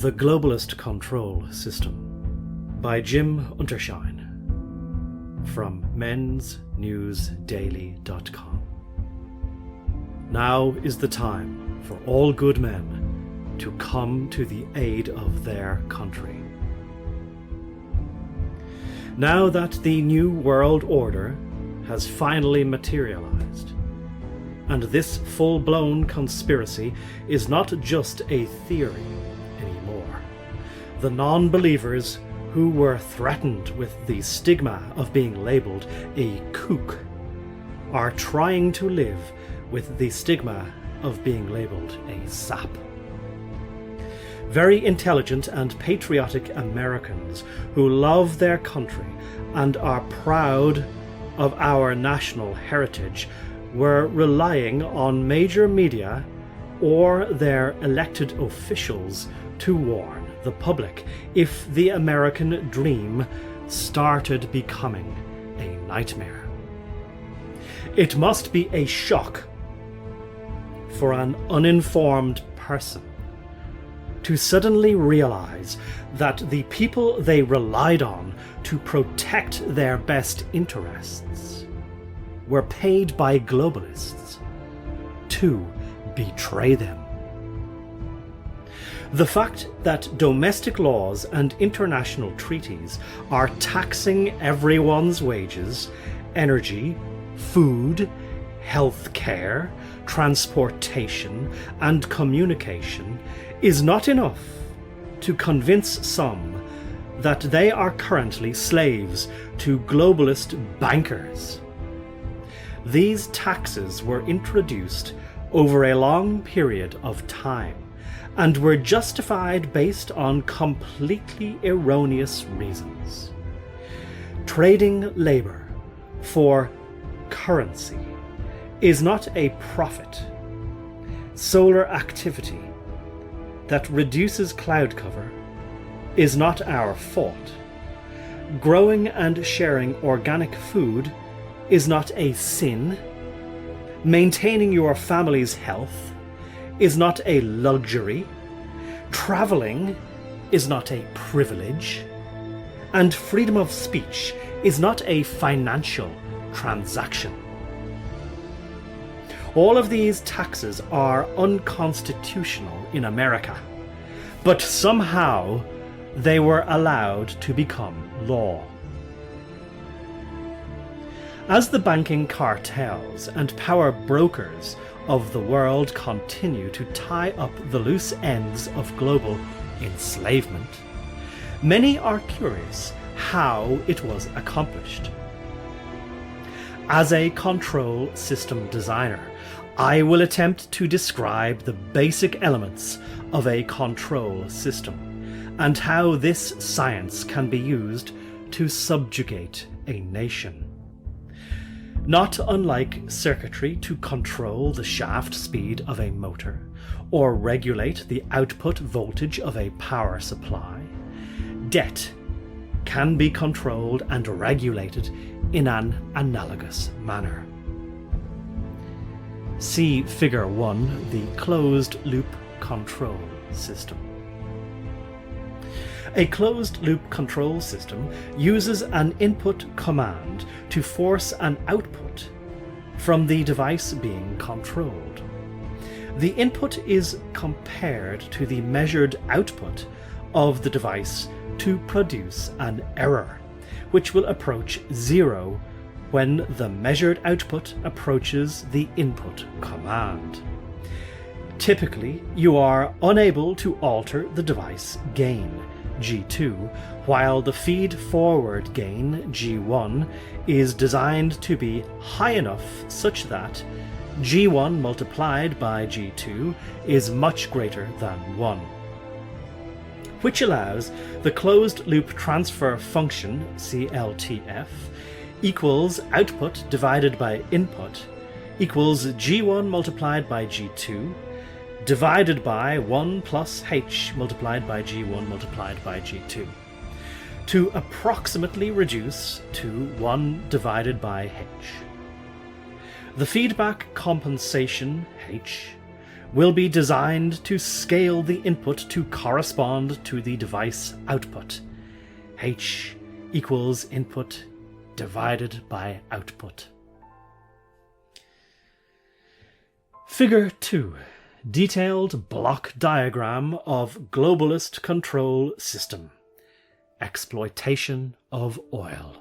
The Globalist Control System by Jim Untershine from mensnewsdaily.com. Now is the time for all good men to come to the aid of their country. Now that the New World Order has finally materialized, and this full-blown conspiracy is not just a theory anymore, the non-believers who were threatened with the stigma of being labelled a kook are trying to live with the stigma of being labelled a sap. Very intelligent and patriotic Americans who love their country and are proud of our national heritage were relying on major media or their elected officials to warn the public if the American dream started becoming a nightmare. It must be a shock for an uninformed person to suddenly realize that the people they relied on to protect their best interests were paid by globalists to betray them. The fact that domestic laws and international treaties are taxing everyone's wages, energy, food, health care, transportation, and communication is not enough to convince some that they are currently slaves to globalist bankers. These taxes were introduced over a long period of time and were justified based on completely erroneous reasons. Trading labor for currency is not a profit. Solar activity that reduces cloud cover is not our fault. Growing and sharing organic food is not a sin. Maintaining your family's health is not a luxury. Traveling is not a privilege. And freedom of speech is not a financial transaction. All of these taxes are unconstitutional in America, but somehow they were allowed to become law. As the banking cartels and power brokers of the world continue to tie up the loose ends of global enslavement, many are curious how it was accomplished. As a control system designer, I will attempt to describe the basic elements of a control system and how this science can be used to subjugate a nation. Not unlike circuitry to control the shaft speed of a motor or regulate the output voltage of a power supply, debt can be controlled and regulated in an analogous manner. See Figure 1, the closed-loop control system. A closed-loop control system uses an input command to force an output from the device being controlled. The input is compared to the measured output of the device to produce an error, which will approach zero when the measured output approaches the input command. Typically, you are unable to alter the device gain, G2, while the feed-forward gain, G1, is designed to be high enough such that G1 multiplied by G2 is much greater than 1, which allows the closed-loop transfer function, CLTF, equals output divided by input equals G1 multiplied by G2 divided by 1 plus H multiplied by G1 multiplied by G2 to approximately reduce to 1 divided by H. The feedback compensation, H, will be designed to scale the input to correspond to the device output. H equals input divided by output. Figure 2. Detailed block diagram of globalist control system. Exploitation of oil.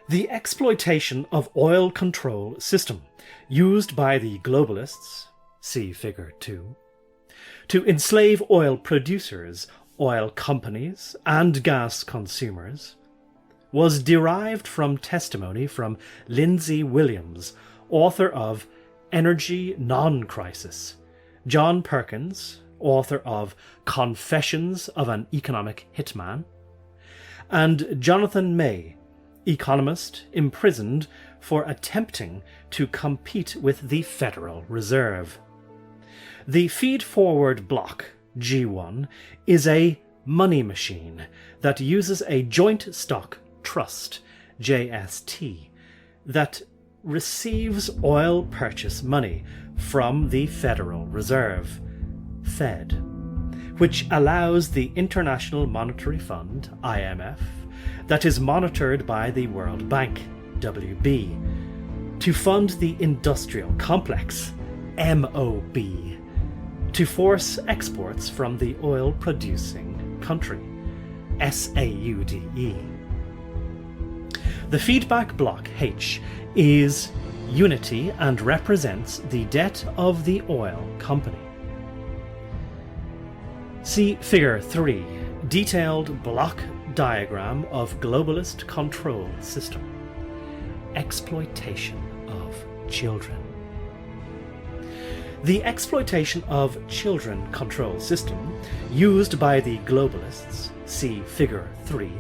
The exploitation of oil control system used by the globalists, see Figure 2, to enslave oil producers, oil companies, and gas consumers, was derived from testimony from Lindsay Williams, author of Energy Non-Crisis, John Perkins, author of Confessions of an Economic Hitman, and Jonathan May, economist imprisoned for attempting to compete with the Federal Reserve. The feed-forward block, G1, is a money machine that uses a joint stock trust, JST, that receives oil purchase money from the Federal Reserve, Fed, which allows the International Monetary Fund, IMF, that is monitored by the World Bank, WB, to fund the industrial complex, MOB, to force exports from the oil-producing country, SAUDE. The feedback block, H, is unity and represents the debt of the oil company. See Figure 3, detailed block diagram of globalist control system. Exploitation of children. The exploitation of children control system used by the globalists, see Figure 3,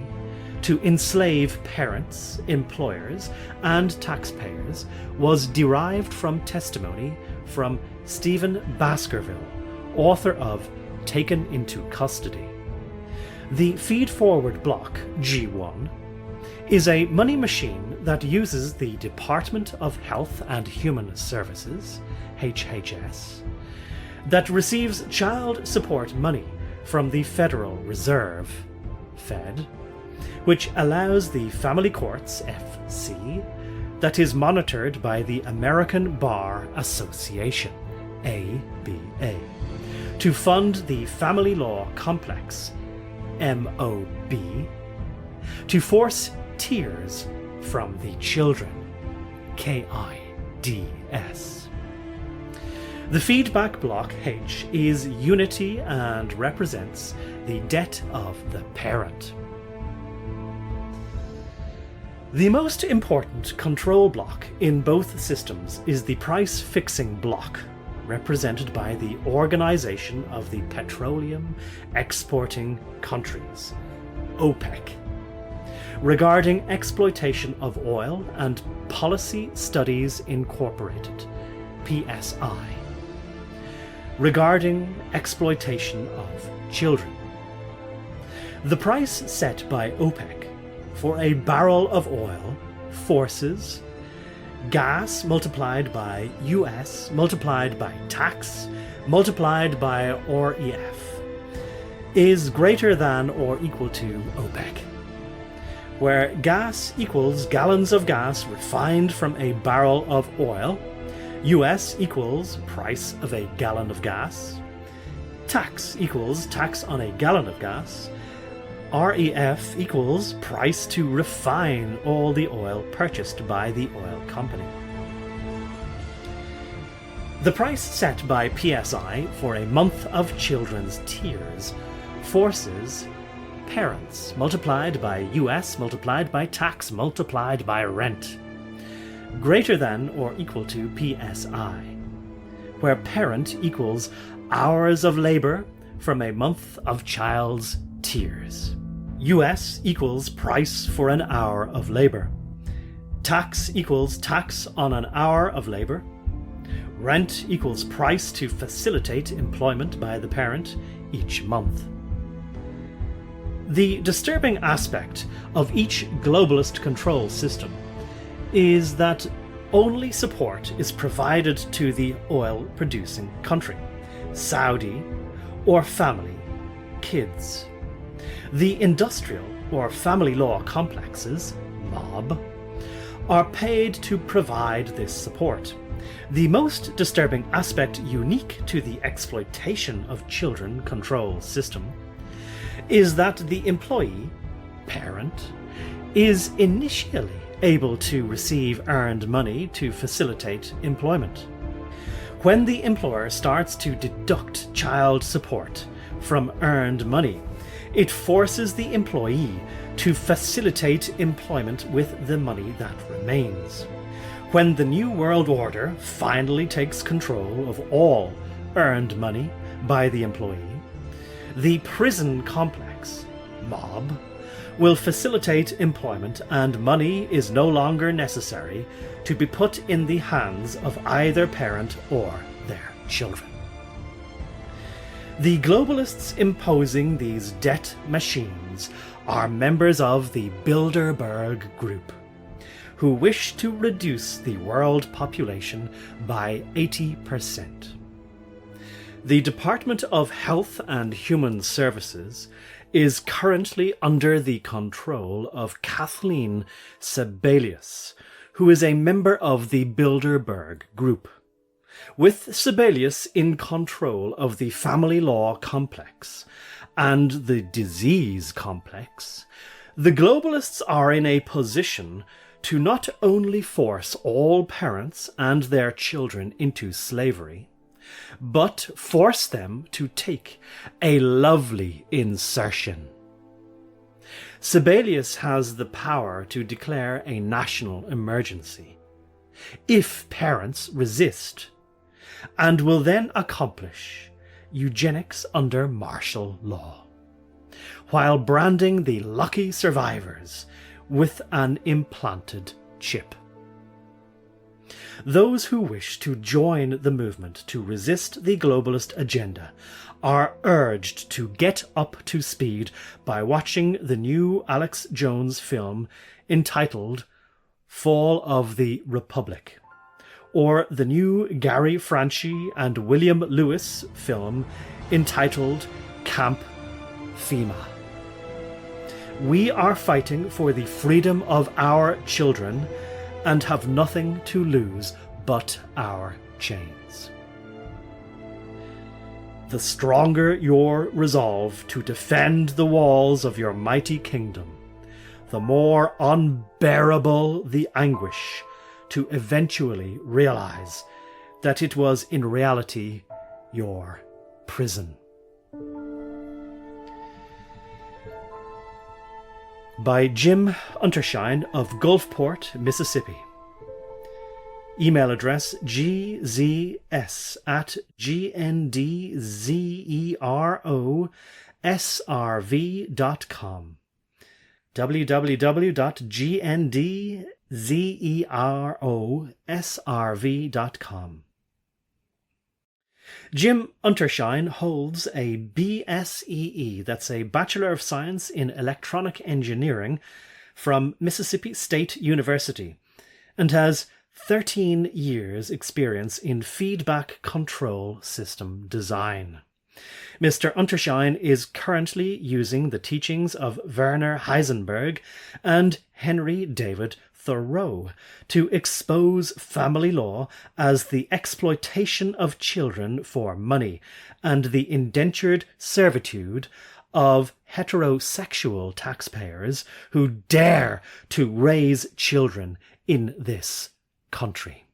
to enslave parents, employers, and taxpayers was derived from testimony from Stephen Baskerville, author of Taken into Custody. The feed-forward block, G1, is a money machine that uses the Department of Health and Human Services, HHS, that receives child support money from the Federal Reserve, Fed, which allows the Family Courts, FC, that is monitored by the American Bar Association, ABA, to fund the Family Law Complex, MOB, to force tears from the children, KIDS. The feedback block, H, is unity and represents the debt of the parent. The most important control block in both systems is the price-fixing block, represented by the Organization of the Petroleum Exporting Countries, OPEC, regarding exploitation of oil and Policy Studies Incorporated, PSI, regarding exploitation of children. The price set by OPEC for a barrel of oil forces gas multiplied by US multiplied by tax multiplied by REF is greater than or equal to OPEC, where gas equals gallons of gas refined from a barrel of oil, US equals price of a gallon of gas, tax equals tax on a gallon of gas, REF equals price to refine all the oil purchased by the oil company. The price set by PSI for a month of children's tears forces parents multiplied by US multiplied by tax multiplied by rent greater than or equal to PSI, where parent equals hours of labor from a month of child's tears. US equals price for an hour of labor. Tax equals tax on an hour of labor. Rent equals price to facilitate employment by the parent each month. The disturbing aspect of each globalist control system is that only support is provided to the oil-producing country, Saudi, or family, kids. The industrial or family law complexes, mob, are paid to provide this support. The most disturbing aspect unique to the exploitation of children control system is that the employee, parent, is initially able to receive earned money to facilitate employment. When the employer starts to deduct child support from earned money, it forces the employee to facilitate employment with the money that remains. When the New World Order finally takes control of all earned money by the employee, the prison complex, mob, will facilitate employment, and money is no longer necessary to be put in the hands of either parent or their children. The globalists imposing these debt machines are members of the Bilderberg Group, who wish to reduce the world population by 80%. The Department of Health and Human Services is currently under the control of Kathleen Sebelius, who is a member of the Bilderberg Group. With Sebelius in control of the family law complex and the disease complex, the globalists are in a position to not only force all parents and their children into slavery, but force them to take a lovely insertion. Sebelius has the power to declare a national emergency, if parents resist, and will then accomplish eugenics under martial law, while branding the lucky survivors with an implanted chip. Those who wish to join the movement to resist the globalist agenda are urged to get up to speed by watching the new Alex Jones film entitled Fall of the Republic, or the new Gary Franchi and William Lewis film entitled Camp FEMA. We are fighting for the freedom of our children and have nothing to lose but our chains. The stronger your resolve to defend the walls of your mighty kingdom, the more unbearable the anguish to eventually realize that it was in reality your prison. By Jim Untershine of Gulfport, Mississippi. Email address gzs@gndzerosrv.com. www.gndzerosrv.com. Jim Untershine holds a BSEE, that's a Bachelor of Science in Electronic Engineering, from Mississippi State University, and has 13 years' experience in feedback control system design. Mr. Untershine is currently using the teachings of Werner Heisenberg and Henry David Thoreau to expose family law as the exploitation of children for money and the indentured servitude of heterosexual taxpayers who dare to raise children in this country.